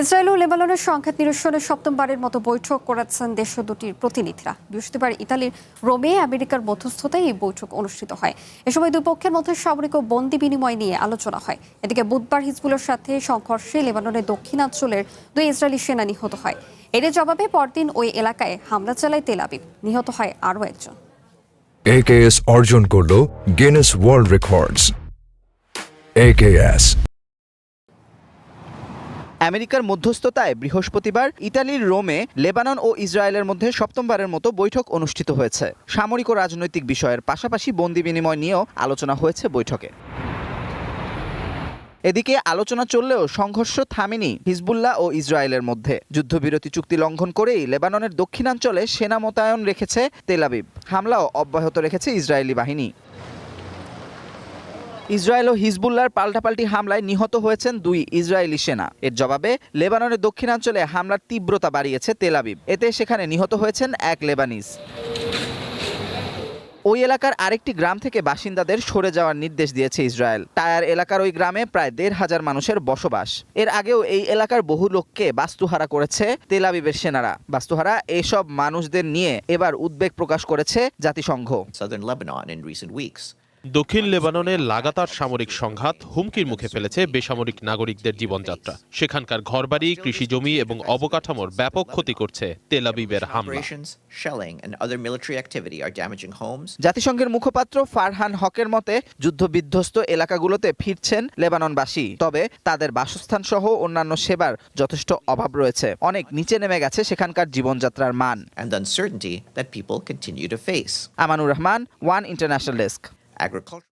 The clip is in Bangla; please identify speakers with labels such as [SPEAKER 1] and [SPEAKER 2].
[SPEAKER 1] ইসরায়েল ও লেবাননের সংঘাত নিরসনের সপ্তমবারের মতো বৈঠক করেছেন দেশ দুটির প্রতিনিধিরা। বৃহস্পতিবার ইতালির রোমে আমেরিকার মধ্যস্থতায় এই বৈঠক অনুষ্ঠিত হয়। এ সময় দুই পক্ষের মধ্যে সামরিক ও বন্দি বিনিময় নিয়ে আলোচনা হয়। এদিকে বুধবার হিজবুলের সাথে সংঘর্ষে লেবাননের দক্ষিণাঞ্চলের দুই ইসরায়েলি সেনা নিহত হয়। এর জবাবে পরদিন ওই এলাকায় হামলা চালায় তেল আবিব। নিহত হয় আরও একজন।
[SPEAKER 2] AKS অর্জন করল গিনেস ওয়ার্ল্ড রেকর্ডস। AKS
[SPEAKER 3] আমেরিকার মধ্যস্থতায় বৃহস্পতিবার ইতালির রোমে লেবানন ও ইসরায়েলের মধ্যে সপ্তমবারের মতো বৈঠক অনুষ্ঠিত হয়েছে। সামরিক ও রাজনৈতিক বিষয়ের পাশাপাশি বন্দি বিনিময় নিয়েও আলোচনা হয়েছে বৈঠকে। এদিকে আলোচনা চললেও সংঘর্ষ থামেনি হিজবুল্লাহ ও ইসরায়েলের মধ্যে। যুদ্ধবিরতি চুক্তি লঙ্ঘন করেই লেবাননের দক্ষিণাঞ্চলে সেনা মোতায়েন রেখেছে তেল আবিব। হামলাও অব্যাহত রেখেছে ইসরায়েলি বাহিনী। ইসরায়েল ও হিজবুল্লাহর পাল্টাপাল্টি হামলায় নিহত হয়েছেন দুই ইসরায়েলি সেনা। এর জবাবে লেবাননের দক্ষিণাঞ্চলে হামলার তীব্রতা বাড়িয়েছে তেল আবিব। এতে সেখানে নিহত হয়েছেন এক লেবানিজ। ওই এলাকার আরেকটি গ্রাম থেকে বাসিন্দাদের সরে যাওয়ার নির্দেশ দিয়েছে ইসরায়েল। টায়ার এলাকার ওই গ্রামে প্রায় ১৫০০ মানুষের বসবাস। এর আগেও এই এলাকার বহু লোককে বাস্তুহারা করেছে তেল আবিবের সেনারা। বাস্তুহারা এসব মানুষদের নিয়ে এবার উদ্বেগ প্রকাশ করেছে জাতিসংঘ।
[SPEAKER 4] দক্ষিণ লেবাননে লাগাতার সামরিক সংঘাত হুমকির মুখে ফেলেছে বেসামরিক নাগরিকদের জীবনযাত্রা। সেখানকার ঘরবাড়ি, কৃষিজমি এবং অবকাঠামোর ব্যাপক ক্ষতি করছে তেল আবিবের হামলা।
[SPEAKER 3] জাতিসংঘের মুখপাত্র ফারহান হকের মতে, যুদ্ধবিধ্বস্ত এলাকাগুলোতে ফিরছেন লেবাননবাসী, তবে তাদের বাসস্থান সহ অন্যান্য সেবার যথেষ্ট অভাব রয়েছে। অনেক নিচে নেমে গেছে সেখানকার জীবনযাত্রার মান। Amanur Rahman, one international desk.
[SPEAKER 5] Agriculture